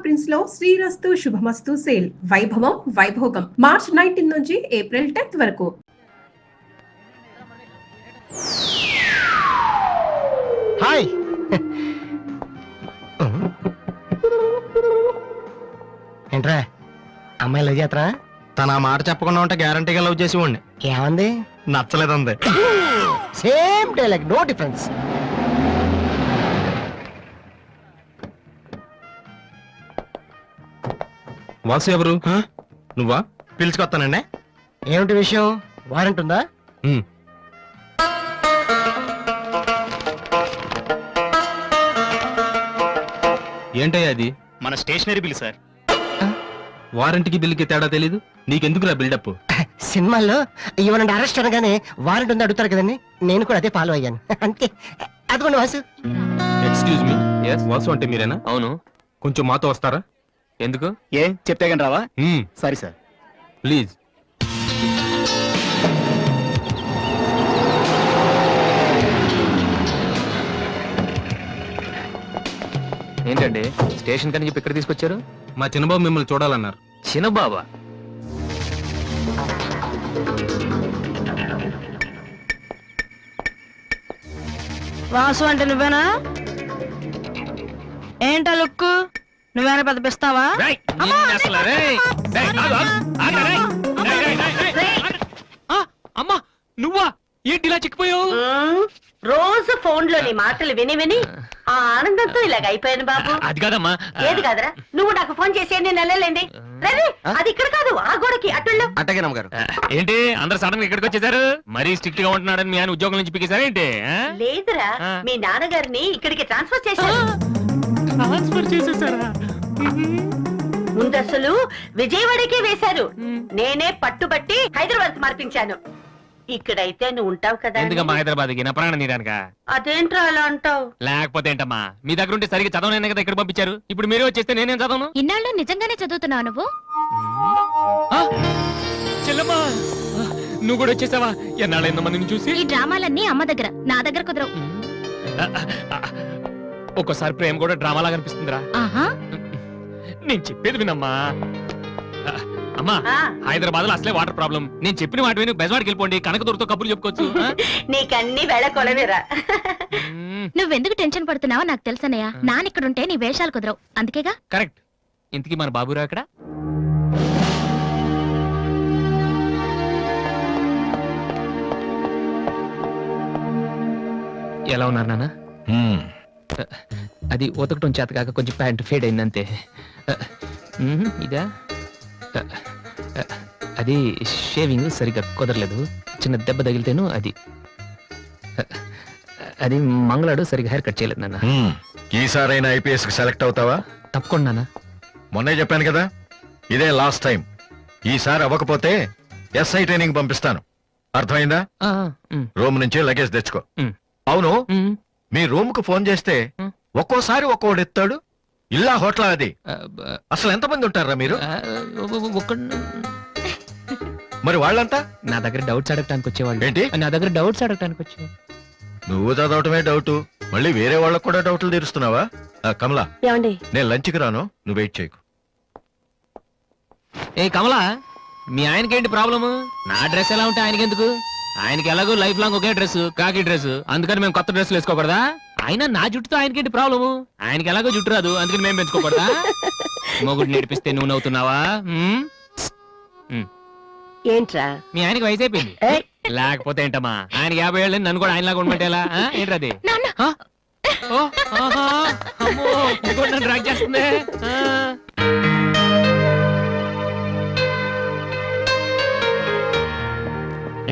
Prints లో శ్రీరస్తు శుభమస్తు sale వైభవం Vaibhogam March 19 నుంచి ఏప్రిల్ 10th వరకు. హాయ్ ఏంట్రా అమ్మాయి లవ్ చేతరా? తన ఆ మాట చెప్పకుండా ఉంటే గ్యారంటీగా లవ్ చేసి ఉండి. ఏమంది? నచ్చలేదంది. Same dialogue, no difference. Vasu ఎవరు? నువ్వా? పిలుచుకొస్తానండి. ఏమిటి విషయం? వారెంట్ ఉందా? ఏంటయ్యా అది? మన స్టేషనరీ బిల్ సార్. వారంటీకి బిల్లుకి తేడా తెలీదు నీకెందుకురా బిల్డప్? సినిమాల్లో ఇవ్వనండి అరెస్ట్ అనగానే వారెంట్ ఉందా అడుగుతారు కదండి, నేను కూడా అదే ఫాలో అయ్యాను అంతే. అదిగోండి వాసు. ఎక్స్క్యూజ్ మీ, వాసు అంటే మీరేనా? అవును. కొంచెం మాతో వస్తారా? ఎందుకు? ఏ చెప్తే కానీ రావా? Sorry sir. ప్లీజ్. ఏంటండి స్టేషన్ కని చెప్పి ఇక్కడ తీసుకొచ్చారు? మా చిన్నబాబు మిమ్మల్ని చూడాలన్నారు. చిన్నబాబా? వాసు అంటే నువ్వేనా? ఏంటా లుక్కు? నువ్వేనా పెద్ద పిస్తావా? అమ్మా నువ్వా? ఏంటి ఇలా చిక్కిపోయావు? రోజు ఫోన్ లోని మాటలు విని విని ఆ ఆనందంతో ఇలాగ అయిపోయాను బాబు. అది కాదమ్మా. ఏది కాదరా? నువ్వు నాకు ఫోన్ చేసి నేను వెళ్ళలేండి. అది ఇక్కడ కాదు, ఆ గోడకి అటుల్లో. అట్టగే నమ్మగారు. ఏంటి అందరు సడన్ గా ఇక్కడికి వచ్చేసారు? మరీ స్ట్రిక్ట్ గా ఉంటున్నాడని మీ ఆయన ఉద్యోగం నుంచి పికేసారా ఏంటి? లేదురా, మీ నాన్నగారిని ఇక్కడికి ట్రాన్స్ఫర్ చేశారు. ట్రాన్స్ఫర్ చేసేసారా? ముందు అసలు విజయవాడకే వేశారు. నేనే పట్టుబట్టి హైదరాబాద్ మార్పించాను. ఇక్కడైతే నువ్వు ఉంటావు కదా. ఎందుకమ్మా హైదరాబాద్ కి? నా ప్రాణం నీదానికా? అదేంట్రా అలా అంటావు? లేకపోతే ఏంటమ్మా, మీ దగ్గర ఉంటే సరిగ్గా చదవనైనా కదా ఇక్కడ పంపించారు. ఇప్పుడు మీరే వచ్చేస్తే నేనేం చదవను? ఇన్నాళ్ళు నిజంగానే చదువుతున్నావు నువ్వు? చెల్లమ్మా నువ్వు కూడా వచ్చేసావా? ఎన్నాళ్ళు ఎంతో మందిని చూసి. ఈ డ్రామాలన్నీ అమ్మ దగ్గర, నా దగ్గర కుదరవు. ఒక్కోసారి ప్రేమ కూడా డ్రామాలాగా అనిపిస్తుందిరా. నేను చెప్పేది వినమ్మా. అమ్మా హైదరాబాద్ లో అసలే వాటర్ ప్రాబ్లం. నేను చెప్పిన వాటి విని బెజవాడికి వెళ్ళిపోండి, కనకదుర్తో కబుర్లు చెప్పుకోవచ్చు. నీకన్నీ వేళ కొలవేరా. నువ్వెందుకు టెన్షన్ పడుతున్నావో నాకు తెలుసనయ్య. నానిక్కడుంటే నీ వేషాలు కుదరవు, అందుకేగా. కరెక్ట్. ఇంతకీ మన బాబురా అక్కడ? ఎలా ఉన్నారు నాన్న? అది ఉతకటం చేత కాక కొంచెం ప్యాంట్ ఫేడ్ అయిందంతే. ఇదా? అది షేవింగ్ సరిగ్గా కుదరలేదు, చిన్న దెబ్బ తగిలితేను. అది మంగళాడు సరిగ్గా హెయిర్ కట్ చేయలేదు నాన్న. ఈసారైనా ఐపీఎస్ కి సెలెక్ట్ అవుతావా? తప్పకుండా నాన్న. మొన్నే చెప్పాను కదా, ఇదే లాస్ట్ టైం. ఈసారి అవ్వకపోతే ఎస్ఐ ట్రైనింగ్ పంపిస్తాను, అర్థమైందా? రూమ్ నుంచి లగేజ్ తెచ్చుకో. అవును, మీ రూమ్ కు ఫోన్ చేస్తే ఒక్కోసారి ఒక్కోడు ఎత్తాడు. ఇల్లా హోటల్ అది? అసలు ఎంతమంది ఉంటారా మీరు? మరి వాళ్ళంతా నా దగ్గర డౌట్స్ అడగటానికి వచ్చేవాళ్ళు. ఏంటి? నా దగ్గర డౌట్స్ అడగటానికి వచ్చేవాళ్ళు. నువ్వు చదవటమే డౌట్, మళ్ళీ వేరే వాళ్ళకు కూడా డౌట్లు తీరుస్తున్నావా? కమలా, నేను లంచ్కి రాను, నువ్వు వెయిట్ చేయకు. ఏ కమలా, మీ ఆయనకేంటి ప్రాబ్లము? నా డ్రెస్ ఎలా ఉంటే ఆయనకెందుకు? ఆయనకి ఎలాగో లైఫ్ లాంగ్ ఒకే డ్రెస్, కాకి డ్రెస్, అందుకని మేము కొత్త డ్రెస్లు వేసుకోకూడదా? ఆయన నా జుట్టుతో ఆయనకేంటి ప్రాబ్లము? ఆయనకి ఎలాగో జుట్టు రాదు, అందుకని మేము పెంచుకోకూడదా? మొగుడు నేర్పిస్తే నువ్వు నవ్వుతున్నావా? ఏంట్రా మీ ఆయనకి వయసు అయిపోయింది. లేకపోతే ఏంటమ్మా, ఆయనకి 50 ఏళ్ళు, నన్ను కూడా ఆయనలాగా ఉండమంటే ఎలా? ఏంటది? డ్రాక్ చేస్తుంది.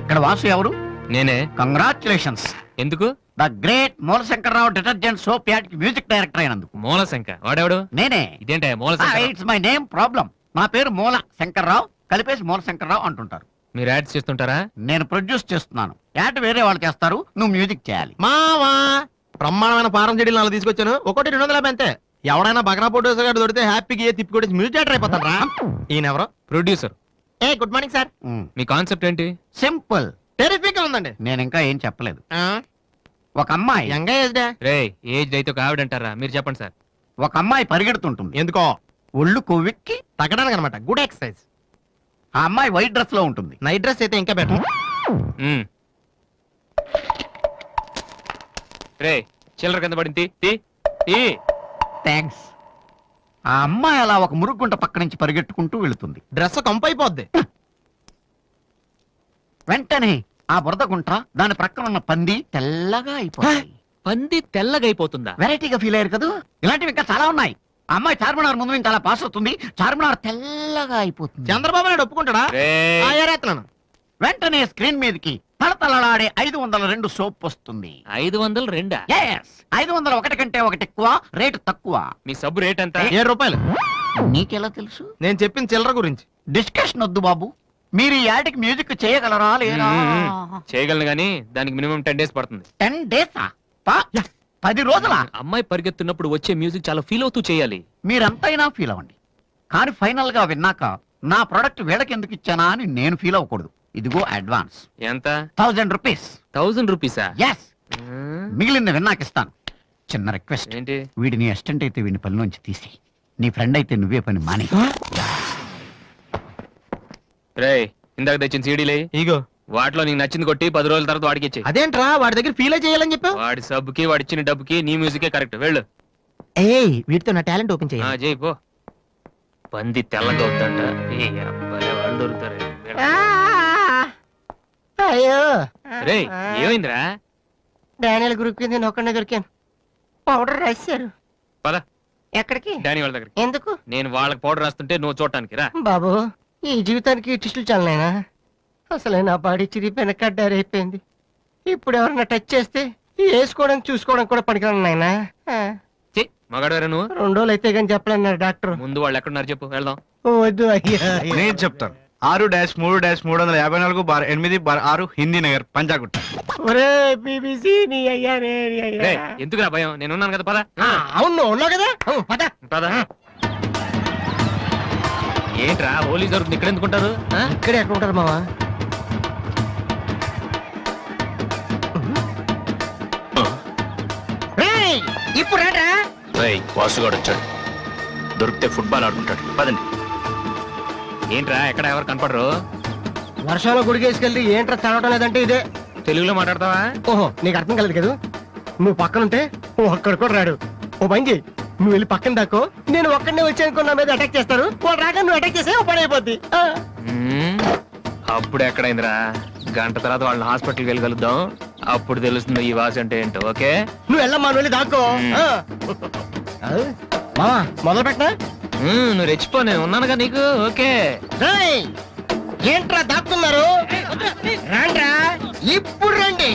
ఇక్కడ వాసు ఎవరు? నేనే. కంగ్రాచులేషన్స్. ఎందుకు? The great Moolashankararao detergent soap ad కి మ్యూజిక్ డైరెక్టర్ అయినందుకు. మూలశంక వాడెవడు? నేనే. ఇదేంటే Moolashanka? It's my name problem. నా పేరు మూల శంకర్రావు, కలిపేసి మూలశంకర్రావు అంటుంటారు. మీరు యాడ్స్ చేస్తుంటారా? నేను ప్రొడ్యూస్ చేస్తున్నాను. యాడ్ వేరే వాళ్ళు చేస్తారు, నువ్వు మ్యూజిక్ చేయాలి. మావా బ్రహ్మాండమైన పారం చెడీలు నాలుగు తీసుకొచ్చాను, ఒకటి 250 అంతే. ఎవడైనా బగ్రా ప్రొడ్యూసర్ గారు దొరికితే హ్యాపీగా తిప్పి మ్యూజిక్ డైరెక్టర్ అయిపోతాడు రా. ఈయన ఎవరో producer. A good morning sir. Me concept ఏంటి? సింపుల్, టెరిఫిక్ ఉందండి. నేను ఇంకా ఏం చెప్పలేదు. ఒక అమ్మాయి యంగ్ ఏజ్ డే. రే ఏజ్ అయితే ఒక ఆవిడ అంటారా? మీరు చెప్పండి సార్. ఒక అమ్మాయి పరిగెడుతుంటుంది. ఎందుకో? ఒళ్ళు కొవ్వెక్కి తగ్గడానికి అనమాట. Good exercise. ఆ అమ్మాయి వైట్ డ్రెస్ లో ఉంటుంది. నైట్ డ్రెస్ అయితే ఇంకా బెటర్. రే చిల్లర కింద పడింది తీ, తీ. థ్యాంక్స్. ఆ అమ్మాయి అలా ఒక మురుగుంట పక్క నుంచి పరిగెట్టుకుంటూ వెళుతుంది. డ్రెస్ కంపు అయిపోద్ది. వెంటనే ఆ బురద గుంట దాని ప్రక్కన ఉన్న పంది తెల్లగా అయిపోయింది. పంది తెల్లగా అయిపోతుందా? వెరైటీగా ఫీల్ అయ్యారు కదా. ఇలాంటివి ఇంకా చాలా ఉన్నాయి. ఆ అమ్మాయి చార్మినార్ ముందు నుంచి అలా పాస్ అవుతుంది. చార్మినార్ తెల్లగా అయిపోతుంది. చంద్రబాబు నాయుడు ఒప్పుకుంటాడా? రేయ్. ఆ, ఏరేస్తున్నాను. వెంటనే స్క్రీన్ మీదకి తళతళలాడే 502 సోప్ వస్తుంది. 502. Yes, 501 కంటే ఒకటి ఎక్కువ, రేటు తక్కువ. మీ సబ్బు రేట్ ఎంత? 7 రూపాయలు. నీకెలా తెలుసు? నేను చెప్పిన చిల్లర గురించి. డిస్కషన్ వద్దు బాబు. మీరు ఈ యాడ్కి మ్యూజిక్ చేయగలరా లేదా? చేయగలను గానీ దానికి మినిమం 10 days పడుతుంది. 10 days 10 రోజుల. అమ్మాయి పరిగెత్తున్నప్పుడు వచ్చే మ్యూజిక్ చాలా ఫీల్ అవుతూ చేయాలి. మీరంతైనా ఫీల్ అవ్వండి, కానీ ఫైనల్ గా విన్నాక నా ప్రొడక్ట్ వీళ్ళకి ఎందుకు ఇచ్చానా అని నేను ఫీల్ అవ్వకూడదు. ఇదిగో అడ్వాన్స్ ఎంత? 1000 రూపీస్. 1000 రూపీసా? ఎస్, మిగిలింది విన్నాక ఇస్తాను. చిన్న రిక్వెస్ట్, ఏంటి? వీడి నీ అసిస్టెంట్ అయితే వీడిని పనిలోంచి తీసి, నీ ఫ్రెండ్ అయితే నువ్వే పని మాని. రేయ్ ఇందాక తెచ్చిన సీడీలే ఇగో. వాటిలో నీకు నచ్చింది కొట్టి 10 రోజుల తర్వాత వాడికి ఇచ్చే. అదేంట్రా వాడి దగ్గర ఫీల్ చేయాలని చెప్పావు? వాడి సబ్బుకి వాడి ఇచ్చిన డబ్బుకి నీ మ్యూజికే కరెక్ట్. వెళ్ళు. ఏయ్ వీటితో నా టాలెంట్ ఓపెన్ ఆ, చేయి పో. పంది తెల్లగా అవుతుంట. ఏ అబ్బాయి వాళ్ళు దొరుకుతారు. అయ్యో రేయ్ ఏమైందిరా? డానియల్ గ్రూప్ కింద నేను ఒక్కడే దొరికాను. పౌడర్ రాశారు. పద ఎక్కడికి? డానీ వాళ్ళ దగ్గరికి. ఎందుకు నేను వాళ్ళకి పౌడర్ రాస్తుంటే నువ్వు చూడటానికి రా. బాబు? ఈ జీవితానికి టిస్టులు చాలనైనా. అసలే నా బాడీ చిరిగిపోయిన కడ్డారైపోయింది. ఇప్పుడు ఎవరన్నా టచ్ చేస్తే వేసుకోవడానికి చూసుకోవడానికి కూడా పనికిరాను నాయనా. మగాడవరా నువ్వు? 2 రోజులు అయితే కానీ చెప్పలేన్నారు డాక్టర్. ముందు వాళ్ళు ఎక్కడున్నారు చెప్పు, వెళ్దాం. వద్దు అయ్యా. నేను చెప్తాను. 6-3-350-8/6 హిందీ నగర్ పంజాగుట్ట. ఒరే బీబీసీ నీ అయ్యా నీ అయ్యా. రేయ్, ఎందుకురా భయం? నేను ఉన్నాను కదా, పద. అవును ఉన్నావు కదా. పద పద. ఏంట్రా హోలీ జరుగుతుంది ఇక్కడ ఎందుకుంటారు? ఇక్కడే ఎక్కడ ఉంటారు మావా? ఇప్పుడు రా. వాసుగాడు వచ్చాడు. దొరికితే ఫుట్బాల్ ఆడుకుంటాడు. పదండి. ఏంట్రా ఎక్కడ ఎవరు కనపడరు? వర్షంలో గుడికేసుకెళ్ళి ఏంట్రా చదవటం లేదంటే ఇదే. తెలుగులో మాట్లాడతావా? ఓహో నీకు అర్థం కలదు కదా. నువ్వు పక్కనుంటే ఒక్కడ కూడా రాడు. ఓ పని చేయి, నువ్వు వెళ్ళి పక్కన దాకో. నేను ఒక్కడనే వచ్చానుకో నా మీద అటాక్ చేస్తారు. వాళ్ళు రాగా నువ్వు అటాక్ చేస్తే పని అయిపోద్ది. అప్పుడు ఎక్కడైందిరా? గంట తర్వాత వాళ్ళని హాస్పిటల్కి వెళ్ళి కలుద్దాం. అప్పుడు తెలుస్తుంది ఈ వాసి అంటే ఏంటో. ఓకే నువ్వు వెళ్ళమ్మా, నువ్వు వెళ్ళి దాక్కో. మావా మొదలు పెట్టా. నువ్వు రెచ్చిపో, నేను ఉన్నానుగా నీకు. ఓకే ఏంట్రా దాక్కున్నారు? రండ్రా, ఇప్పుడు రండి.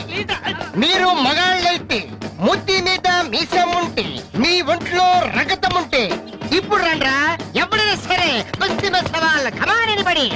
మీరు మగాళ్ళైతే, ముత్తి మీద మీసం ఉంటే, మీ ఒంట్లో రగతం ఉంటే ఇప్పుడు రండ్రా. ఎవరైనా సరే కుస్తీ మీద సవాల్. కమాని పడి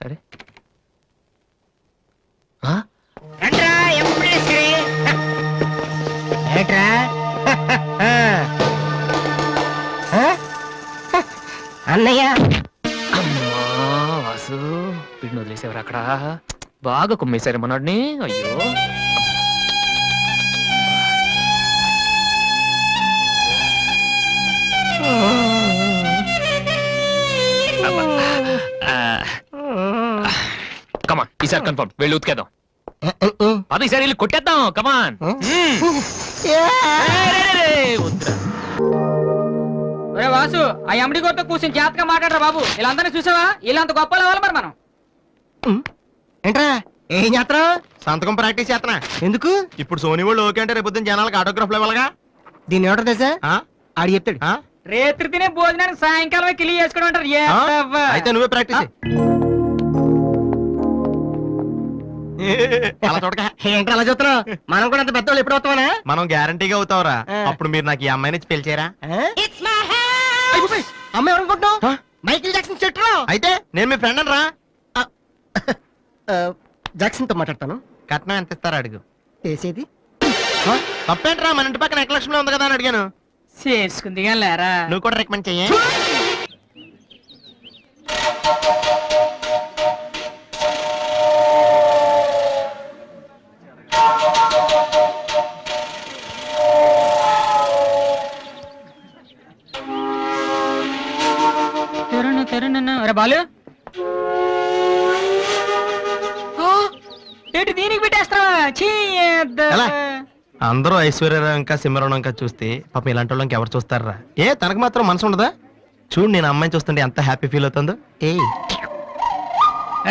అరే రండ్రా. ఎప్పుడైనా సరే ఏట్రా అన్నయ్య. అమ్మా వాసు, వీడిని వదిలేసేవారు అక్కడ. బాగా కుమ్మేశారు మనోడిని. అయ్యో కమాన్, ఈసారి కన్ఫర్మ్. వెళ్ళి ఉతికేద్దాం. పద, ఈసారి వెళ్ళి కొట్టేద్దాం. కమాన్. వాసు, ఆ ఎమ్డి గోతో కూర్చొని జాగ్రత్తగా మాట్లాడరా బాబు. వీళ్ళందరినీ చూసావా? వీళ్ళంత గొప్ప అవ్వాలి మరి మనం. ఏంట్రా ఏం చేస్తావు? సంతకం ప్రాక్టీస్ చేస్తున్నా. ఎందుకు? ఇప్పుడు సోనీ వాళ్ళు ఓకే అంటే రేపు పొద్దున్న జనాలకు ఆటోగ్రాఫ్లు ఇవ్వాలిగా. దీన్ని ఏమంటారు తెలుసా? ఆడు చెప్తాడు. రేత్రి తినే భోజనానికి సాయంకాలం కిలి చేసుకోవడం అంటారు. అయితే నువ్వే ప్రాక్టీస్. అలా చూడక. ఏంట్రా అలా చూస్తున్నావు? మనం కూడా అంత పెద్దవాళ్ళు ఎప్పుడు అవుతామనా? మనం గ్యారంటీగా అవుతావురా. అప్పుడు మీరు నాకు ఈ అమ్మాయిని పెళ్లి చేయరా? అమ్మ ఎవరనుకుంటున్నావు? హ? మైకిల్ జాక్సన్ చెట్టు. అయితే నేను మీ ఫ్రెండ్ రా. జాక్సన్ తో మాట్లాడతాను. కట్నం ఎంత ఇస్తారా అడుగు. వేసేది తప్పేంట్రా, మన ఇంటి పక్కన ఎక్లక్ష్మిలో ఉంది కదా అని అడిగాను. చేసుకుంది కానీ లేరా. నువ్వు కూడా రికమెండ్ చెయ్యి. అరే బాలు ఆ, ఏంటి దీనికి పెట్టేస్తావా? ఛీ, ఎలా? అందరూ ఐశ్వర్యరావు ఇంకా సిమరణం ఇంకా చూస్తే పాపం ఇలాంటి వాళ్ళకి ఎవరు చూస్తారా? ఏ తనకు మాత్రం మనసు ఉండదా? చూడు నేను అమ్మాయిని చూస్తుంటే ఎంత హ్యాపీ ఫీల్ అవుతుందో. ఏ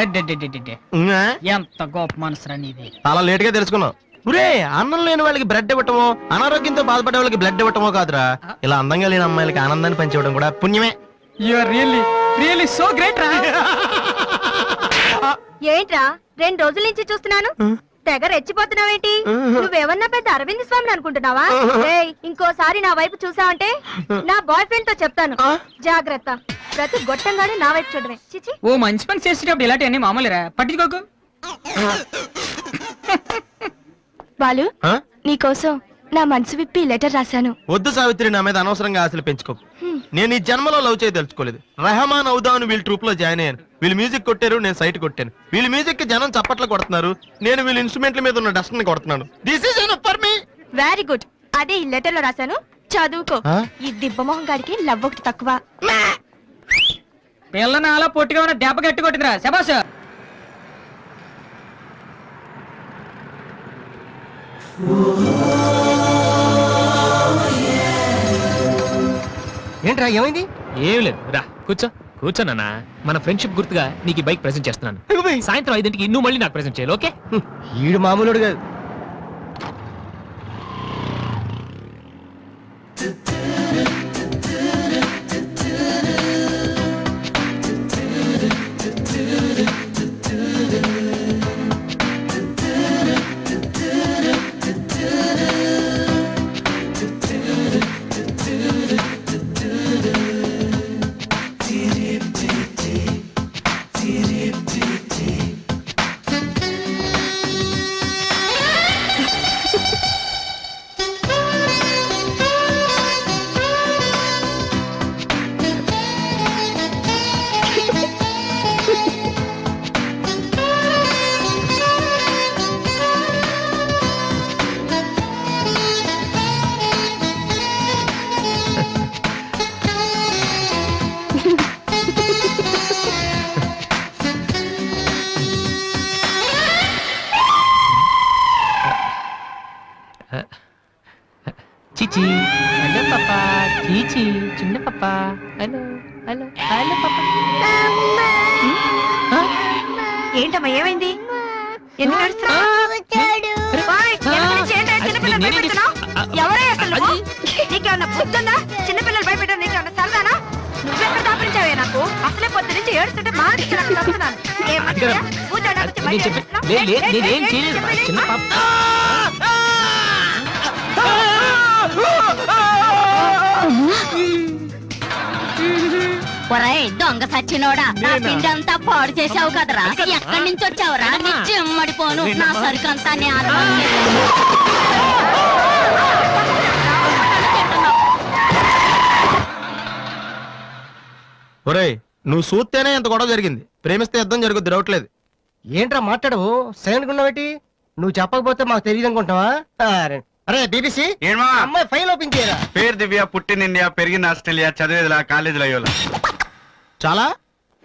అడ్డడ్డడ్డడ్డ. ఉన్నా? ఎంత గొప్ప మనసురా నీది. చాలా లేట్ గా తెలుసుకున్నావు. ఒరే, అన్నం లేని వాళ్ళకి బ్లడ్ ఇవ్వటమో, అనారోగ్యంతో బాధపడే వాళ్ళకి బ్లడ్ ఇవ్వటమో కాదురా, ఇలా అందంగా లేని అమ్మాయిలకి ఆనందాన్ని పంచివ్వడం కూడా పుణ్యమే. You are really so great రా. ఏంట్రా 2 రోజుల నుంచి చూస్తున్నాను తెగ రెచ్చిపోతున్నావేంటి? నువ్వేమన్నా పెద్ద అరవింద్ స్వామిని అనుకుంటున్నావా? ఏయ్, ఇంకోసారి నా వైపు చూసావంటే నా బాయ్ ఫ్రెండ్ తో చెప్తాను. జాగ్రత్త. ప్రతి గొట్టంగానే నా వైపు చూడవే. చిచి. ఓ మంచి పని చేసేటప్పుడు ఇలాంటివన్నీ మామూలురా, పట్టించుకోకు. బాలు, ఆ? నీకోసం నా మనసు విప్పి లెటర్ రాశాను. వద్దు సావిత్రి, నా మీద అనవసరంగా ఆశలు పెంచుకోకు. నేను ఈ జన్మలో లవ్ చేయ తెలుసుకోలేదు. రెహమాన్ అవుదామని వీళ్ళ ట్రూప్ లో జాయిన్ అయ్యాను. వీళ్ళు మ్యూజిక్ కొట్టారు, నేను సైట్ కొట్టాను. వీళ్ళ మ్యూజిక్ కి జనం చప్పట్లు కొడుతున్నారు, నేను వీళ్ళ ఇన్స్ట్రుమెంట్ల మీద ఉన్న డస్ట్ ని కొడుతున్నాను. This is enough for me. Very good. అదే ఈ లెటర్ లో రాశాను, చదువుకో. ఆ? ఈ దిబ్బమోహం గాడికి లవ్ ఒకటి తక్కువ. పిల్లని అలా పొట్టిగా ఉన్న దెబ్బ గట్టి కొట్టిందిరా శబాస్. ఏంట్రా ఏమైంది? ఏం లేదు, రా కూర్చో. కూర్చోనన్నా, మన ఫ్రెండ్షిప్ గుర్తుగా నీకు ఈ బైక్ ప్రెజెంట్ చేస్తున్నాను. సాయంత్రం 5ంటికి నువ్వు మళ్ళీ నాకు ప్రెజెంట్ చేయాలి, ఓకే? ఈడు మామూలుడు కాదు. చీచి, హలో పాపా. చీచి, చిన్న పాపా. హలో హలో హలో పాపా. ఏంటమ్మా ఏమైంది? ఎందుకు ఏడుస్తున్నావ్? ఓయ్, ఎందుకు నుంచి ఏంటో చిన్నపిల్లలు భయపెడుతున్నావ్? ఎవరే అసలు నువ్వు? నీకేమన్నా బుద్ధుందా? చిన్నపిల్లలు భయపెట్టడం నీకేమన్నా సరదానా? నువ్వెక్కడ దాపరించావే నాకు? అసలే పొద్దు నుంచి ఏడుస్తుంటే మానేసి నాకు తప్పుతున్నాను. ఏమన్నా కూర్చోడానికి నేను చెప్పి నేనేం చేయలేదు, చిన్న పాప. ఒరేయ్ దొంగ సచ్చినోడా, నా పిండి అంతా పాడు చేసావు కదరా. ఎక్కడి నుంచి వచ్చావురా? నీ చెమ్మడిపోను. నా సరుకంతా ఒరేయ్, నువ్వు చూస్తేనే ఎంత గొడవ జరిగింది. ప్రేమిస్తే యుద్ధం జరుగుద్ది, డౌట్లేదు. ఏంట్రా మాట్లాడవు? సైలెంట్ ఉన్నావేటి? నువ్వు చెప్పకపోతే మాకు తెలియదు అనుకుంటావా? అరే బీబీసీ, అమ్మాయి ఫైల్ ఓపెన్ చేయరా. పేరు దివ్య, పుట్టిన ఇండియా, పెరిగిన ఆస్ట్రేలియా, చదివేదిలా కాలేజీలో అయ్యోలా. చాలా.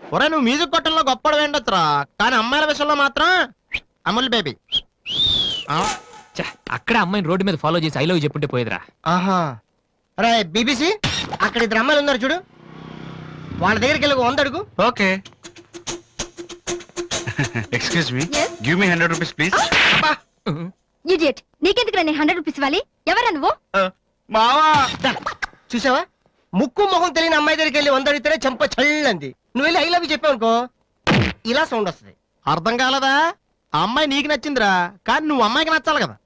ఒరే, నువ్వు మ్యూజిక్ కొట్టంలో గొప్పడు వేండొచ్చురా, కానీ అమ్మాయిల విషయంలో మాత్రం అమూల్ బేబీ. ఛ, అక్కడ అమ్మాయిని రోడ్డు మీద ఫాలో చేసి ఐ లవ్ చెప్పుంటే పోయేదిరా. ఆహా. అరే బీబీసీ, అక్కడ 2 అమ్మాయిలు ఉన్నారు చూడు, వాళ్ళ దగ్గరికి వెళ్ళి 100 అడుగు. Okay. Excuse me, give me 100 rupees please. Idiot, నీకెందుకు నేను 100 రూపీస్ ఇవ్వాలి? ఎవరా నువ్వు? మావా, చూసావా, ముక్కు మొహం తెలియని అమ్మాయి దగ్గరికి వెళ్ళి 100 అడిగితేనే చంప చల్లంది. నువ్వు వెళ్ళి ఐ లవ్ యూ చెప్పావు అనుకో, ఇలా సౌండ్ వస్తుంది. అర్థం కాలదా? ఆ అమ్మాయి నీకు నచ్చిందిరా, కానీ నువ్వు అమ్మాయికి నచ్చాలి కదా.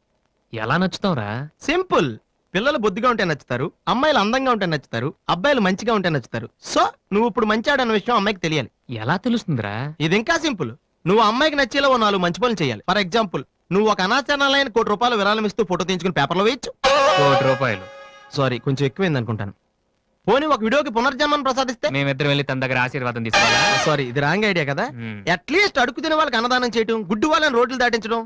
ఎలా నచ్చుతావురా? సింపుల్. పిల్లలు బొద్దుగా ఉంటే నచ్చుతారు, అమ్మాయిలు అందంగా ఉంటే నచ్చుతారు, అబ్బాయిలు మంచిగా ఉంటే నచ్చుతారు. సో నువ్వు ఇప్పుడు మంచాడు అన్న విషయం అమ్మాయికి తెలియాలి. ఎలా తెలుస్తుందిరా? ఇది ఇంకా సింపుల్. నువ్వు అమ్మాయికి నచ్చేలా ఓ 4 మంచి పనులు చేయాలి. ఫర్ ఎగ్జాంపుల్, నువ్వు ఒక అనాచరణలైన ₹1,00,00,000 విరాళం ఇస్తూ ఫోటో తీయించుకుని పేపర్లో వేయచ్చు. ₹1,00,00,000 సారీ, కొంచెం ఎక్కువైంది అనుకుంటాను. పోనీ ఒక వీడియోకి పునర్జన్మను ప్రసాదిస్తే? మేమిద్దరం వెళ్ళి తన దగ్గర ఆశీర్వాదం తీసుకోవాలా? సారీ, ఇది రాంగ్ ఐడియా కదా. అట్లీస్ట్ అడుగు తినే వాళ్ళకి అన్నదానం చేయటం, గుడ్డు వాళ్ళని రోడ్లు దాటించడం,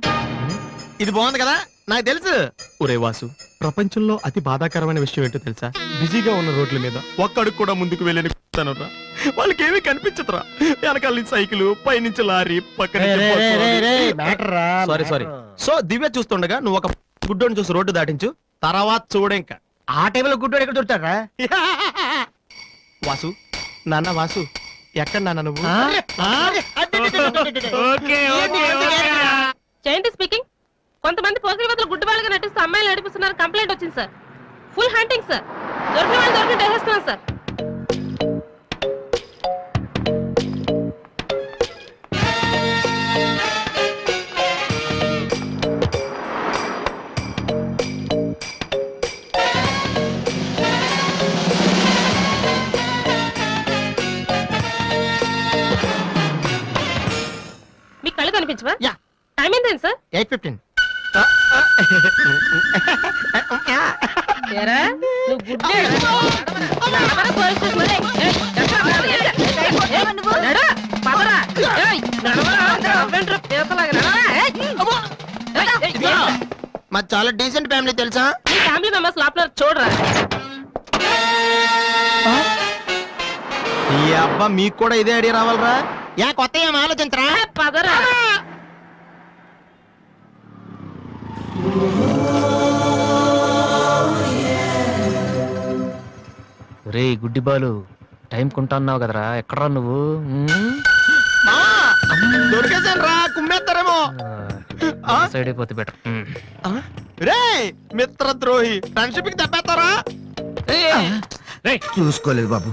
ఇది బాగుంది కదా. నాకు తెలుసు. ఒరే వాసు, ప్రపంచంలో అతి బాధాకరమైన విషయం ఏంటో తెలుసా? బిజీగా ఉన్న రోడ్ల మీద ఒక్క అడుగు కూడా ముందుకు వెళ్ళని కూర్చున్నానురా. వాళ్ళకి ఏమీ కనిపించదురా. వెనకాల నుంచి సైకిల్, పైనుంచి లారీ, పక్కన సారీ. సో దివ్య చూస్తుండగా నువ్వు ఒక గుడ్డోని చూసి రోడ్డు దాటించు, తర్వాత చూడే. ఇంకా ఆ టైంలో గుడ్డోడు ఎక్కడ దొరుకుతాడా? వాసు, నాన్న వాసు, ఎక్కడ నాన్న నువ్వు? జయంతి స్పీకింగ్. కొంతమంది పోకిరి వద్దలు గుడ్డు వాళ్ళగా నటిస్తూ అమ్మాయిలు నడిపిస్తున్నారు. కంప్లైంట్ వచ్చింది సార్. Full hunting sir. దొరికిన వాళ్ళు దొరికి వేసేస్తున్నాం సార్. మీకు కళ్ళు కనిపించవా? యా. టైం ఏంటండి సార్? 8:15. ఏరా, నువ్వు గుడ్డే. నడవరా పోలీస్ స్టేషన్ మరి. నడు, పదరా. మాది చాలా డీసెంట్ ఫ్యామిలీ తెలుసా? మీ ఫ్యామిలీ మెంబర్స్ లోపల చూడరా. ఈ అబ్బా మీకు కూడా ఇదే ఐడియా రావాలరా? యా, కొత్త ఏం ఆలోచించరా? పదరా. రే గుడ్డి బాలు, టైం కొంటా అన్నావు కదరా, ఎక్కడరా నువ్వు? దొరికేసాను రా, కుమ్మేస్తారేమో. సైడ్ అయిపోతే బెటర్. రే మిత్రద్రోహి, ఫ్రెండ్షిప్ కి దెబ్బేస్తారా? చూసుకోలేదు బాబు.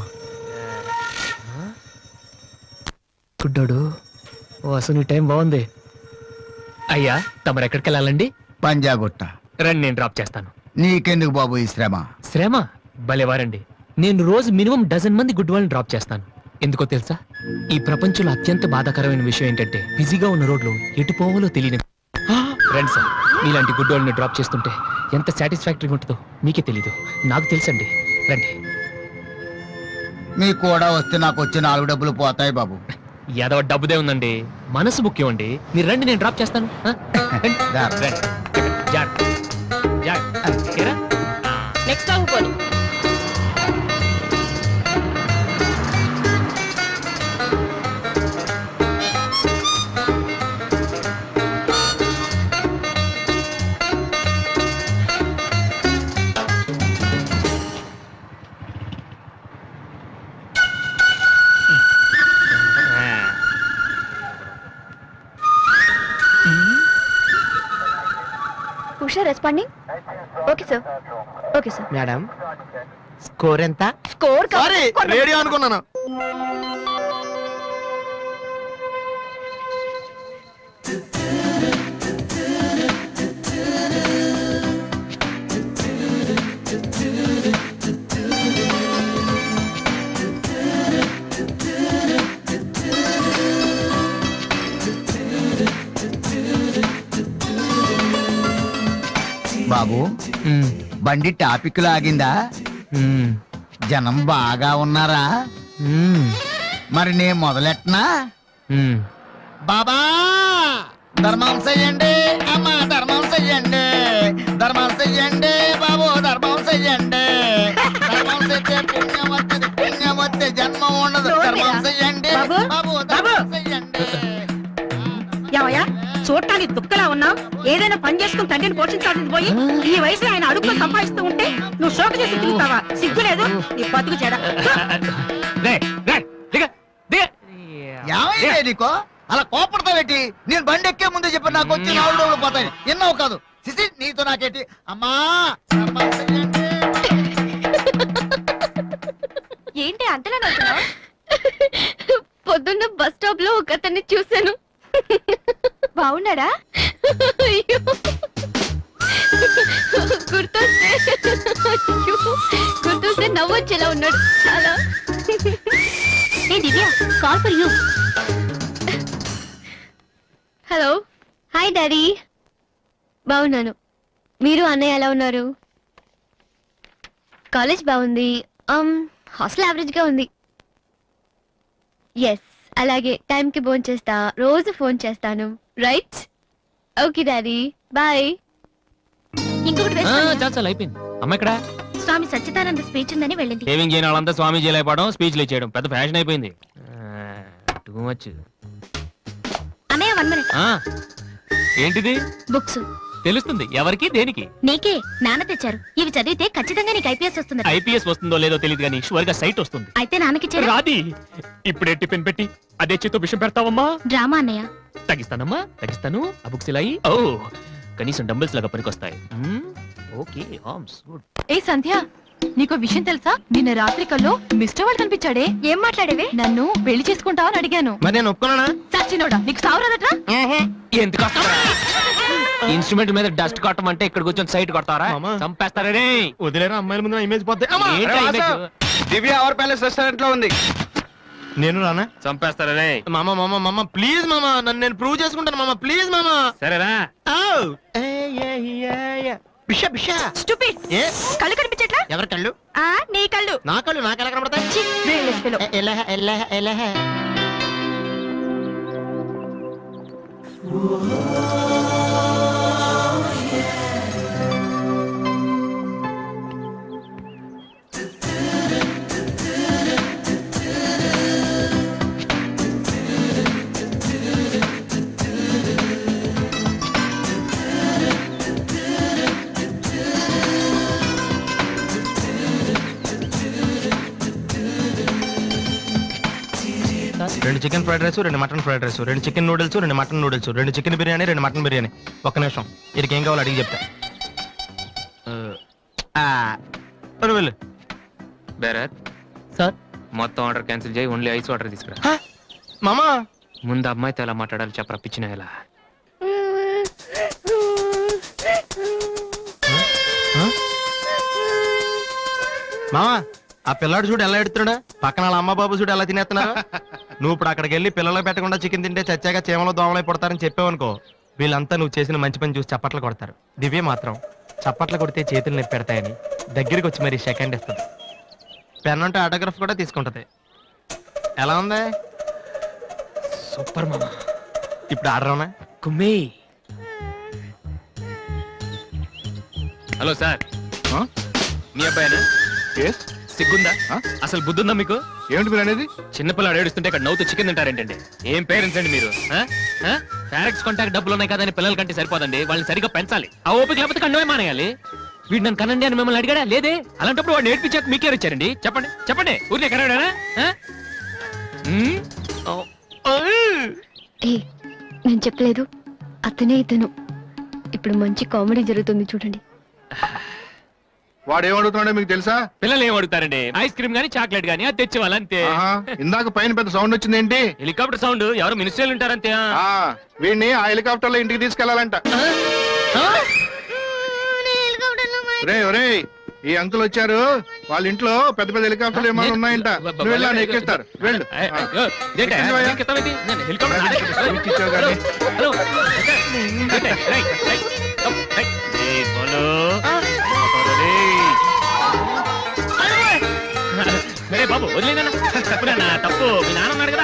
గుడ్డాడు, ఓ అసలు నీ టైం బాగుంది. అయ్యా, తమరు ఎక్కడికి వెళ్ళాలండి? పంజాగుట్ట. రండి, నేను డ్రాప్ చేస్తాను. నీకెందుకు బాబు ఈ శ్రమ? శ్రమ భలేవారండి. నేను రోజు మినిమం 12 మంది గుడ్ వాళ్ళని డ్రాప్ చేస్తాను. ఎందుకో తెలుసా? ఈ ప్రపంచంలో అత్యంత బాధాకరమైన విషయం ఏంటంటే బిజీగా ఉన్న రోడ్లు ఎటు పోవాలో తెలియని. రండి సార్, మీలాంటి గుడ్ వాళ్ళని డ్రాప్ చేస్తుంటే ఎంత సాటిస్ఫాక్టరీగా ఉంటుందో మీకే తెలీదు, నాకు తెలుసండి. రండి. మీకు కూడా వస్తే నాకు వచ్చే 4 డబ్బులు పోతాయి బాబు. ఏదో డబ్బుదే ఉందండి, మనసు ముఖ్యం అండి. మీరు రండి, నేను డ్రాప్ చేస్తాను. నెక్స్ట్ టైం పోనీ. Usha responding. Okay sir. Okay sir. Madam, score ఎంత? స్కోర్ సారీ, రేడియో అనుకున్నాను. బాబు, బండి టాపిక్ లాగిందా? జనం బాగా ఉన్నారా? మరి నేను మొదలెట్టనా? బాబా ధర్మం చెయ్యండి, అమ్మ ధర్మం చెయ్యండి, ధర్మం చెయ్యండి బాబు, ధర్మం చెయ్యండి. ధర్మం చేస్తే పుణ్యం వస్తుంది, పుణ్యం వస్తే జన్మ ఉండదు. ధర్మం చెయ్యండి బాబు, ధర్మం చెయ్యండి. ఏమయ్యా, చూడటానికి దుక్కలా ఉన్నావు. ఏదైనా పని చేసుకుని తండ్రిని పోషించాల్సింది పోయి ఈ వయసులో ఆయన అడుగులో సంపాదిస్తూ ఉంటే నువ్వు షోక చేసి తిరుగుతావా? సిగ్గులేదు నీ బతుకు చెడ. ఏమైందే నీకో అలా కోపడతావేటి? నేను బండి ఎక్కే ముందే చెప్పి నాకు వచ్చి 4 డబ్బులు పోతాయి. ఎన్నో కాదు సిసి, నీతో నాకేటి? అమ్మా ఏంటి అంతలా నవ్వుతున్నావ్? పొద్దున్న బస్ స్టాప్ లో ఒక అతన్ని చూశాను. బాగున్నాడా? గుర్తొస్తే అయ్యో, గుర్తొస్తే నవ్వొచ్చేలా ఉన్నాడు చాలా. ఏ Divya, call for you. Hello, hi daddy. బాగున్నాను. మీరు అన్నయ్య ఎలా ఉన్నారు? కాలేజ్ బాగుంది. హాస్టల్ యావరేజ్ గా ఉంది. ఎస్, అలాగే టైంకి ఫోన్ చేస్తా, రోజు ఫోన్ చేస్తాను. రైట్? Okay daddy, bye. ఇంకొకటి చాలు అయిపోయింది. అమ్మ ఇక్కడ స్వామి సచ్చిదానంద స్పీచ్ ఉందని వెళ్ళింది. సేవింగ్ చేయని వాళ్ళంతా స్వామీజీ అయిపోవడం, స్పీచ్లు ఇచ్చేయడం పెద్ద ఫ్యాషన్ అయిపోయింది. Too much. అన్నయ్య 1 minute. ఏంటిది? బుక్స్. తెలుస్తుంది ఎవరికి దేనికి? నీకే, నాన్న తెచ్చారు. ఇవి చదివితే ఖచ్చితంగా నీకు ఐపీఎస్ వస్తుంది. ఐపీఎస్ వస్తుందో లేదో తెలియదు కానీ షువర్ గా సైట్ వస్తుంది. అయితే నాన్నకి రాది ఇప్పుడే టిఫిన్ పెట్టి అదే చేతో విషయం పెడతావమ్మా. డ్రామా అన్నయ్య. తగ్గిస్తానమ్మా, తగ్గిస్తాను. ఆ బుక్స్ ఇలా అయ్యి, ఓ కనీసం డంబుల్స్ లాగా పనికొస్తాయి. Okay, arms good. ఏ సంధ్య, నీకో విషయం తెలుసా? నిన్న రాత్రి కల్లో మిస్టర్ వాడు కనిపించాడే. ఏం మాట్లాడేవే? నన్ను పెళ్లి చేసుకుంటావని అడిగాను. మరి నేను ఒప్పుకున్నానా? సచ్చినోడా, నీకు సావరాదట్రా? ఎందుకు ఇన్స్ట్రుమెంట్ మీద డస్ట్ కొట్టమంటే ఇక్కడ కూర్చొని సైట్ కొడతారా? మామా. చంపేస్తారే. వదిలేరా, అమ్మాయిల ముందు ఇమేజ్ పోతే. దివ్య అవర్ ప్యాలెస్ రెస్టారెంట్ లో ఉంది. నేను రానా? చంపేస్తారే. మామ మామ మామ ప్లీజ్ మామ, నన్ను నేను ప్రూవ్ చేసుకుంటాను మామ, ప్లీజ్ మామ. సరేరా. బిషా బిషా. Stupid. ఏ కళ్ళు కనిపించట్లా? ఎవరి కళ్ళు? నీ కళ్ళు. నా కళ్ళు నాకెలా కనబడతాయి? Brainless fellow. ఎలా ఎలా ఎలా రెండు చికెన్ ఫ్రైడ్ రైస్, రెండు మటన్ ఫ్రైడ్ రైస్, రెండు చికెన్ నూడిల్స్, రెండు మటన్ నూడిల్స్, రెండు చికెన్ బిర్యానీ, రెండు మటన్ బిర్యానీ. ఒక్క నిమిషం, వీరికి ఏం కావాలో అడిగి చెప్తా. వెళ్ళు. భరత్ సార్, మొత్తం ఆర్డర్ క్యాన్సిల్ చేయి, ఓన్లీ ఐస్ వాటర్ తీసుకురా. మామా ముందు అమ్మాయితో ఎలా మాట్లాడాలి చెప్పరా, పిచ్చిన ఎలా. మామా, ఆ పిల్లాడు చూడు ఎలా ఎడుతున్నాడా, పక్కన వాళ్ళ అమ్మ బాబు చూడు ఎలా తినేస్తున్నారా. నువ్వు ఇప్పుడు అక్కడికి వెళ్ళి పిల్లలకు పెట్టకుండా చికెన్ తింటే చచ్చాక చీమలో దోమలై పడతారని చెప్పావనుకో, వీళ్ళంతా నువ్వు చేసిన మంచి పని చూసి చప్పట్లు కొడతారు. దివ్య మాత్రం చప్పట్లు కొడితే చేతులు నొప్పి పెడతాయని దగ్గరికి వచ్చి మరి సెకండ్ ఇస్తుంది. పెన్ అంటే ఆటోగ్రాఫ్ కూడా తీసుకుంటది. ఎలా ఉంది? సూపర్ మామా. ఇప్పుడు ఆర్డర్ అవునా? కుమ్మి. హలో సార్, మీ అబ్బాయినా? సిగ్గుందా? అసలు బుద్ధుందా మీకు? ఏమిటి మీరు అనేది? చిన్నపిల్లాడు ఏడుస్తుంటే ఇక్కడ నవ్వుతూ చికెన్ తింటారేంటండి? ఏం పేరెంట్స్ అండి మీరు? ఫారెక్స్ కాంటాక్ట్ డబ్బులు ఉన్నాయి కదా అని పిల్లల కంటే సరిపోదండి, వాళ్ళని సరిగ్గా పెంచాలి. ఆ ఓపిక లేకపోతే కండమే మానేయాలి. వీడు నన్ను కనండి అని మిమ్మల్ని అడిగాడా? లేదే. అలాంటప్పుడు వాడు నేర్పించాక మీకే ఇచ్చారండి. చెప్పండి చెప్పండి, ఊరికే కనడానా? నేను చెప్పలేదు, అతనే ఇతను. ఇప్పుడు మంచి కామెడీ జరుగుతుంది చూడండి. వాడు ఏమడుగుతున్నాడో మీకు తెలుసా? పిల్లలు ఏం అడుగుతారండి? ఐస్ క్రీమ్ గానీ చాక్లెట్ గానీ అది తెచ్చేవాళ్ళంతే. ఇందాక పైన పెద్ద సౌండ్ వచ్చింది ఏంటి? Helicopter sound. ఎవరు మినిస్టర్లు ఉంటారంతే. వీడిని ఆ హెలికాప్టర్ లో ఇంటికి తీసుకెళ్లాలంట. రే ఒరే, ఈ అంకుల్ వచ్చారు, వాళ్ళ ఇంట్లో పెద్ద పెద్ద హెలికాప్టర్లు ఏమైనా ఉన్నాయంట. నువ్వు వెళ్ళా, ఎక్కిస్తారు. వెళ్ళు. బాబు వదిలేనా? తప్పు, మీ నాన్న ఉన్నాడు కదా.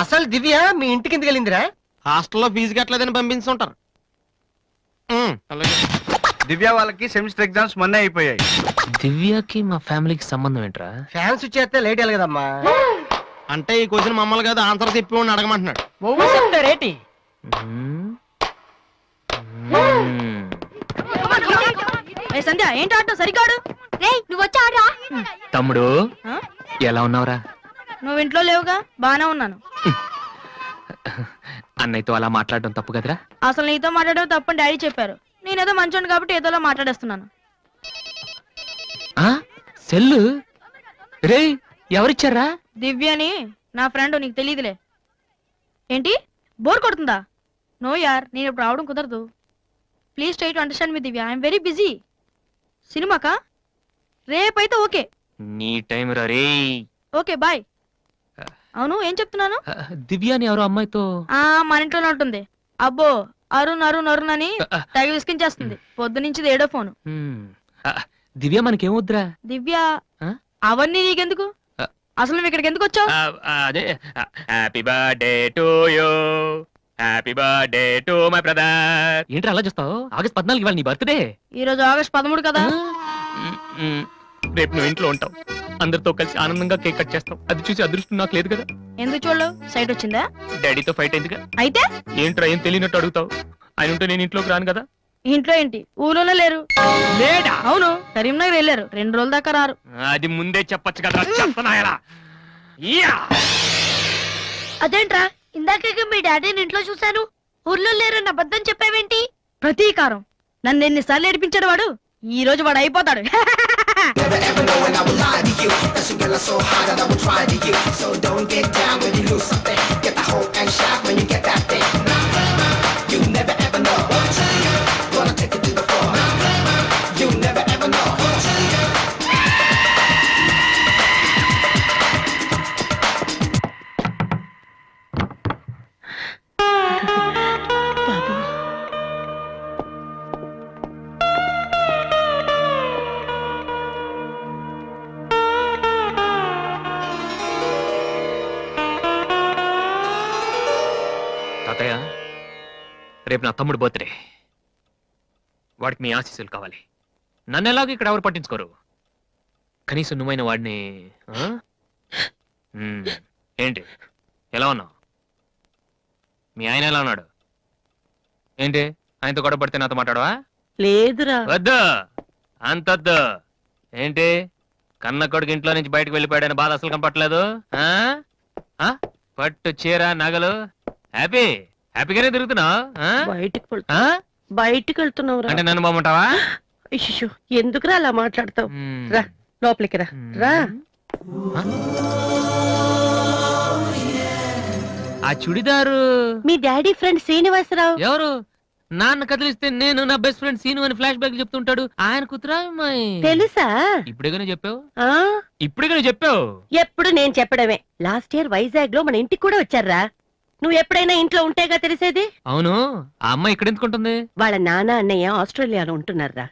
అసలు దివ్య మీ ఇంటికి ఎందుకు వెళ్ళిందిరా? హాస్టల్లో ఫీజు కట్టలేదని పంపించుంటారు. దివ్య వాళ్ళకి సెమిస్టర్ ఎగ్జామ్స్ మొన్నే అయిపోయాయి. దివ్యకి మా ఫ్యామిలీకి సంబంధం ఏంట్రా? ఫ్యాన్స్ చేస్తే లేట్ అయ్యాలి కదమ్మా. అంటే ఈ క్వశ్చన్ మమ్మల్ని కాదు, ఆన్సర్ చెప్పి వాడిని అడగమంటున్నాడు. రేటి సంధ్య ఏంటి ఆడటం సరికాడు? నువ్వు వచ్చి ఆడరా. తమ్ముడు, ఎలా ఉన్నావురా? నువ్వు ఇంట్లో లేవుగా, బానే ఉన్నాను. అన్నయ్యతో అలా మాట్లాడడం తప్పు కదరా? అసలు నీతో మాట్లాడడం తప్పని డాడీ చెప్పారు. నేనేదో మంచోడు కాబట్టి ఏదోలా మాట్లాడేస్తున్నాను. ఆ సెల్లు రే ఎవరిచ్చారా? దివ్య అని నా ఫ్రెండ్, నీకు తెలియదులే. ఏంటి బోర్ కొడుతుందా? నో యార్, నేను ఇప్పుడు రావడం కుదరదు. Please try to understand me Divya, I'm very busy. సినిమాకా? రేపైతే ఓకే. నీ టైం రా రే. Okay bye. అవును, ఏం చెప్తున్నాను? దివ్య అని ఎవరో అమ్మాయితో మన ఇంట్లోనే ఉంటుంది. అబ్బో, అరుణ్ అరుణ్ అరుణ్ అని తెగ విసికించేస్తుంది. పొద్దు నుంచి ఏడో ఫోను. దివ్య మనకేమొద్దురా? దివ్య ఆ? అవన్నీ నీకెందుకు? అసలు నువ్వు ఇక్కడికి ఎందుకు వచ్చావు? అదే happy birthday to you, happy birthday to my brother. ఏంటి అలా చూస్తావు? ఆగస్ట్ 14 ఇవాళ నీ బర్త్డే. ఈ రోజు ఆగస్ట్ 13 కదా. రేపు నువ్వు ఇంట్లో ఉంటావు, అందరితో కలిసి ఆనందంగా కేక్ కట్ చేస్తావు. అది చూసి అదృష్టం నాకు లేదు కదా. ఎందుకు చూడలేవు? సైట్ వచ్చిందా? డాడీతో ఫైట్ అయిందిగా. అయితే ఏంట్రా ఏం తెలియనట్టు అడుగుతావు? ఆయన ఉంటే నేను ఇంట్లోకి రాను కదా. ఇంట్లో ఏంటి, ఊళ్ళోనే లేరు. లేడా? అవును, కరీంనగర్ వెళ్ళారు. 2 రోజుల దాకా రారు. అది ముందే చెప్పొచ్చు కదా. చెప్పనాయలా? అదేంట్రా, ఇందాక మీ డాడీని ఇంట్లో చూశాను, ఊర్లో లేరన్న అబద్ధం చెప్పావేంటి? ప్రతీకారం. నన్ను ఎన్నిసార్లు ఏడిపించాడు వాడు. ఈ రోజు వాడు అయిపోతాడు. తాతయ్య, రేపు నా తమ్ముడు బర్త్డే. వాడికి మీ ఆశీస్సులు కావాలి. నన్ను ఎలాగో ఇక్కడ ఎవరు పట్టించుకోరు. కనీసం నువ్వైన వాడిని ఏంటి ఎలా ఉన్నావు? మీ ఆయన ఎలా ఉన్నాడు? ఏంటి ఆయనతో గొడవ పడితే నాతో మాట్లాడవా? లేదురా. వద్దు, అంతొద్దు. ఏంటి కన్న కొడుకు ఇంట్లో నుంచి బయటకు వెళ్ళిపోయాడని బాధ అసలు కనపట్లేదు? పట్టు చీర నగలు హ్యాపీగానే తిరుగుతున్నావు. బయటికి వెళ్తున్నావు అంటే నన్ను బాగుంటావా? ఎందుకురా అలా మాట్లాడతావు? రా లోపలికి రా. రా. ఆ చుడిదారు మీ డాడీ ఫ్రెండ్ శ్రీనివాసరావు. ఎవరు? నాన్న కదిలిస్తే నేను నా బెస్ట్ ఫ్రెండ్ సీను అని ఫ్లాష్ బ్యాక్ చెప్తుంటాడు. ఆయన కుతురా తెలుసా? ఇప్పుడేగానే చెప్పావు. ఇప్పుడేగానే చెప్పావు. ఎప్పుడు నేను చెప్పడమే. లాస్ట్ ఇయర్ వైజాగ్ లో మన ఇంటికి కూడా వచ్చారా. నువ్వు ఎప్పుడైనా ఇంట్లో ఉంటేగా తెలిసేది. అవును, ఆ అమ్మాయి ఇక్కడ ఎందుకుంటుంది? వాళ్ళ నాన్న అన్నయ్య ఆస్ట్రేలియాలో ఉంటున్నారా.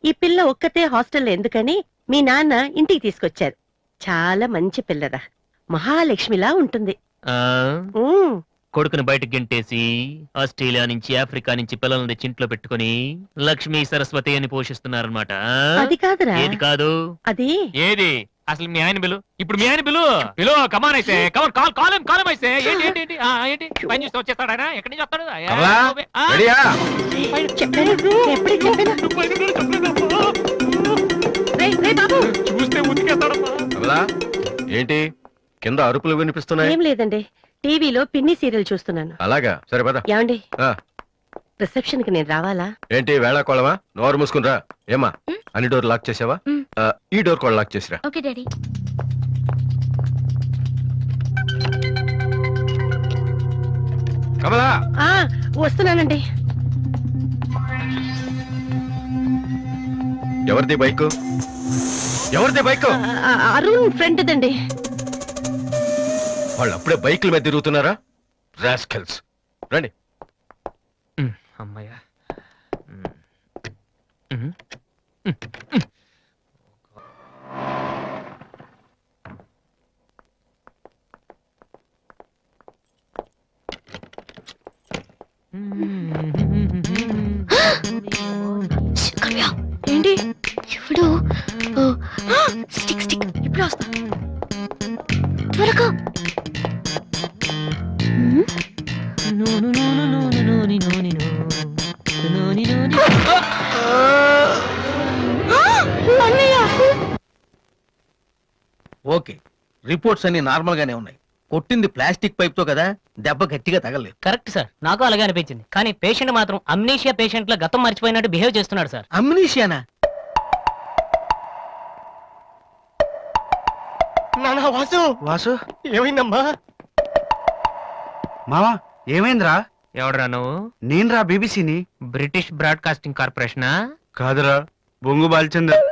ఈ పిల్ల ఒక్కతే హాస్టల్లో ఎందుకని మీ నాన్న ఇంటికి తీసుకొచ్చారు. చాలా మంచి పిల్లరా, మహాలక్ష్మిలా ఉంటుంది. కొడుకుని బయటకు గెంటేసి ఆస్ట్రేలియా నుంచి ఆఫ్రికా నుంచి పిల్లలను తెచ్చి ఇంట్లో పెట్టుకుని లక్ష్మీ సరస్వతి అని పోషిస్తున్నారన్నమాట. అది కాదురా. ఏది కాదు? అది ఏది అసలు? మీ ఆయన బిలు. ఇప్పుడు మీ ఆయన బిలు కమాన్ అయితే కాలం అయితే ఏంటి పని చూస్తే వచ్చేస్తాడు ఆయన. ఎక్కడి నుంచి వస్తాడు? చూస్తే ఉతికేస్తాడమ్మా. ఏంటి కింద అరుపులు వినిపిస్తున్నాయి? ఏం లేదండి, టీవీలో పిన్ని సీరియల్ చూస్తున్నాను. అలాగా, సరే పద. ఏమండి, రిసెప్షన్ కి నేను రావాలా? ఏంటి వేళాకోళమా? నోరు మూసుకునిరా. ఏమా అన్ని డోర్ లాక్ చేసావా? ఈ డోర్ కూడా లాక్ చేసిరా. Okay daddy. కమలా, వస్తున్నానండి. ఎవరిది బైక్? ఎవరిది బైక్? అరుణ్ ఫ్రెండ్ దండి. వాళ్ళు అప్పుడే బైకుల మీద తిరుగుతున్నారా? రాస్కెల్స్. రండి. అమ్మయ్యా. ఏంటి ఇప్పుడు? స్టిక్ స్టిక్, ఇప్పుడు వస్తా. త్వరగా. ఓకే, రిపోర్ట్స్ అన్ని నార్మల్ గానే ఉన్నాయి. కొట్టింది ప్లాస్టిక్ పైప్ తో కదా, దెబ్బ గట్టిగా తగలేదు. కరెక్ట్ సార్, నాకు అలాగే అనిపించింది. కానీ పేషెంట్ మాత్రం అమ్నీషియా పేషెంట్ లా గతం మర్చిపోయినట్టు బిహేవ్ చేస్తున్నాడు సార్. అమ్నీషియానా? నానా వాసు, వాసు ఏమైందమ్మా? మావా ఏమైందిరా? ఎవడరా నువ్వు? నేనురా బీబీసీని. British broadcasting కార్పొరేషనా? కాదురా, బొంగు బాల్చందర్.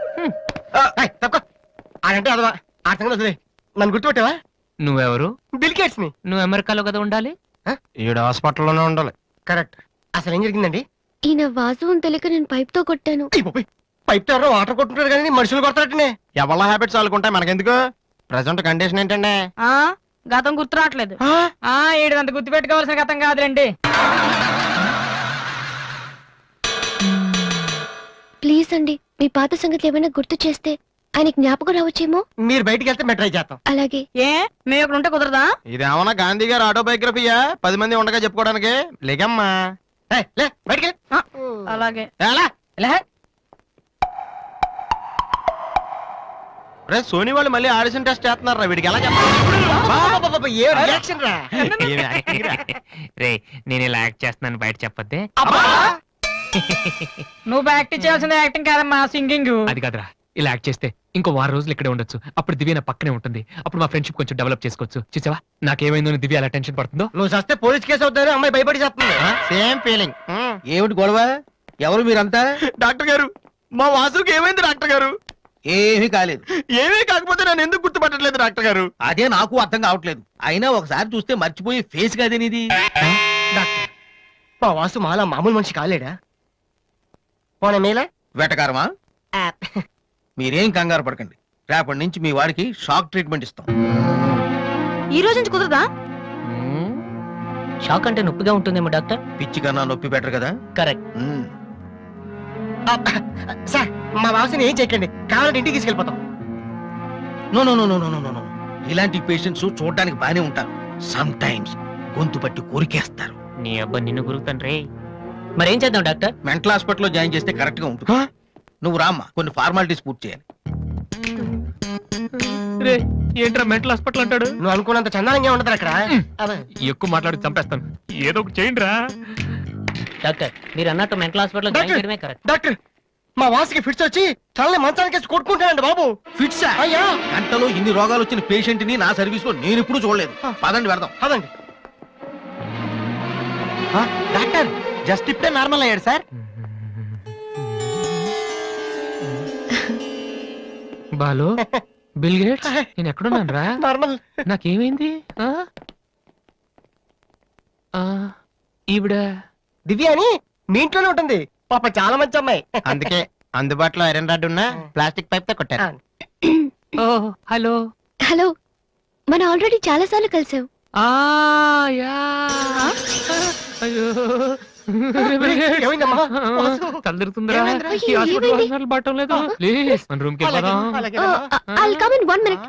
ఆడంటే అదవా, ఆ సంగతి వదిలేయ్. నన్ను గుర్తుపెట్టావా? నువ్వెవరు? బిల్ గేట్స్ ని. నువ్వు అమెరికాలో కదా ఉండాలి. ఈడ హాస్పిటల్లోనే ఉండాలి. కరెక్ట్. అసలు ఏం జరిగిందండి? ఈయన వాసు అని తెలియక నేను పైప్ తో కొట్టాను. పైప్ తో ఎవరో వాటర్ కొట్టుంటారు కానీ మనుషులు కొడతారటనే. ఎవరి హ్యాబిట్స్ వాళ్ళకుంటాయి, మనకెందుకు? ప్రెసెంట్ కండిషన్ ఏంటండి? గతం గుర్తు రావట్లేదు. ఏడంత గుర్తు పెట్టుకోవాల్సిన గతం కాదులేండి. ప్లీజ్ అండి, మీ పాత సంగతి ఏమైనా గుర్తు చేస్తే ఆయన జ్ఞాపకం రావచ్చేమో. మీరు బయటికి వెళ్తే మేము ట్రై చేస్తాం. అలాగే. ఏ మేము ఇక్కడ ఉంటే కుదరదా? ఇదేమన్నా గాంధీ గారు ఆటోబయోగ్రఫీయా 10 మంది ఉండగా చెప్పుకోవడానికి? లేకమ్మా. ఏయ్, లే బయటికి వెళ్ళు. అలాగే. ఎలా? ఎలా? రే సోనీ వాళ్ళు మళ్ళీ ఆడిషన్ టెస్ట్ చేస్తున్నారా, వీడికి ఎలా చెప్పాలి? ఏ రియాక్షన్ రా? రే నేను ఇలా యాక్ట్ చేస్తున్నాను బయట చెప్పొద్దే. నువ్వు యాక్టింగ్ చేయాల్సిన యాక్టింగ్ కాదమ్మా, సింగింగ్. అది కాదురా, ఇలా యాక్ట్ చేస్తే ఇంకో 6 రోజులు ఇక్కడే ఉండొచ్చు. అప్పుడు దివ్య నా పక్కనే ఉంటుంది. అప్పుడు మా ఫ్రెండ్షిప్ కొంచెం డెవలప్ చేసుకోవచ్చు. చూసావా నాకేమైందో దివ్య అలా టెన్షన్ పడుతుందో. నువ్వు చస్తే పోలీస్ కేసు అవుతారు, అమ్మాయి భయపడి చేస్తుంది. Same feeling. ఏమిటి గొడవ? ఎవరు మీరంతా? డాక్టర్ గారు, మా వాసుకి ఏమైంది డాక్టర్ గారు? ఏమీ కాలేదు. ఏమీ కాకపోతే నన్ను ఎందుకు గుర్తుపట్టట్లేదు డాక్టర్ గారు? అదే నాకు అర్థం కావట్లేదు. అయినా ఒకసారి చూస్తే మర్చిపోయి ఫేస్ కాదేనిది. డాక్టర్, మా వాసు మాలా మామూలు మనిషి కాలేడా? పోనీ మేలా వెటకారమా? మీరేం కంగారు పడకండి. రేపటి నుంచి మీ వాడికి షాక్ ట్రీట్మెంట్ ఇస్తాం. ఈ రోజు నుంచి కుదరదా? షాక్ అంటే నొప్పిగా ఉంటుందేమో డాక్టర్. పిచ్చి కన్నా నొప్పి బెటర్ కదా. కరెక్ట్. సార్, మా వాసుని ఏం చేయకండి, కావాలంటే ఇంటికి తీసుకెళ్ళిపోతాం. No no no no no no no. ఇలాంటి పేషెంట్స్ చూడడానికి బానే ఉంటారు. సమ్ టైమ్స్ గొంతు పట్టి కోరికేస్తారు. నీ అబ్బా నిన్ను గురుకుతాను రే. మరేం చేద్దాం డాక్టర్? మెంటల్ హాస్పిటల్లో జాయిన్ చేస్తే కరెక్ట్ గా ఉంటుంది. నువ్వు రామ్మా, కొన్ని ఫార్మాలిటీస్ పూర్తి చేయాలి. రే ఏంట్రా మెంటల్ హాస్పిటల్ అంటాడు? నువ్వు అనుకున్నంత చందానంగా ఉండదు అక్కడ. ఎక్కువ మాట్లాడి చంపేస్తాను. ఏదో ఒకటి చేయండి రా. డాక్టర్ మీరు అన్నట్టు మెంటల్ హాస్పిటల్ జాయిన్ డాక్టర్! చేయడమే కరెక్ట్. డాక్టర్, మా వాసుకి ఫిట్స్ వచ్చి తలని మంచానికి కొట్టుకుంటానండి బాబు. ఫిట్స్ అయ్యా? గంటలో ఇన్ని రోగాలు వచ్చిన పేషెంట్ ని నా సర్వీస్ లో నేను ఎప్పుడు చూడలేదు. పదండి వెళ్దాం. పదండి. డాక్టర్, జస్ట్ ఇప్పుడే నార్మల్ అయ్యాడు సార్. బాలు, బిల్ గేట్స్, నేను ఎక్కడున్నాను రా? నార్మల్. నాకేమైంది? ఈవిడ దివ్య అని మీ ఇంట్లోనే ఉంటుంది. పాప చాలా మంచి అమ్మాయి. అందుకే అందుబాటులో ఐరన్ రాడ్ ఉన్న ప్లాస్టిక్ పైప్ తో కొట్టారు. ఓ హలో. హలో, మనం ఆల్రెడీ చాలా సార్లు కలిసాం. యా. అయ్యో ఏమైందమ్మా? తలదిరుతుందిరా. ఏమైందిరా? ఈ హాస్పిటల్ ఏమైంది? హాస్పిటల్ పట్టం లేదు. ప్లీజ్ మన రూమ్ కి వెళ్దాం. I'll come in 1 minute.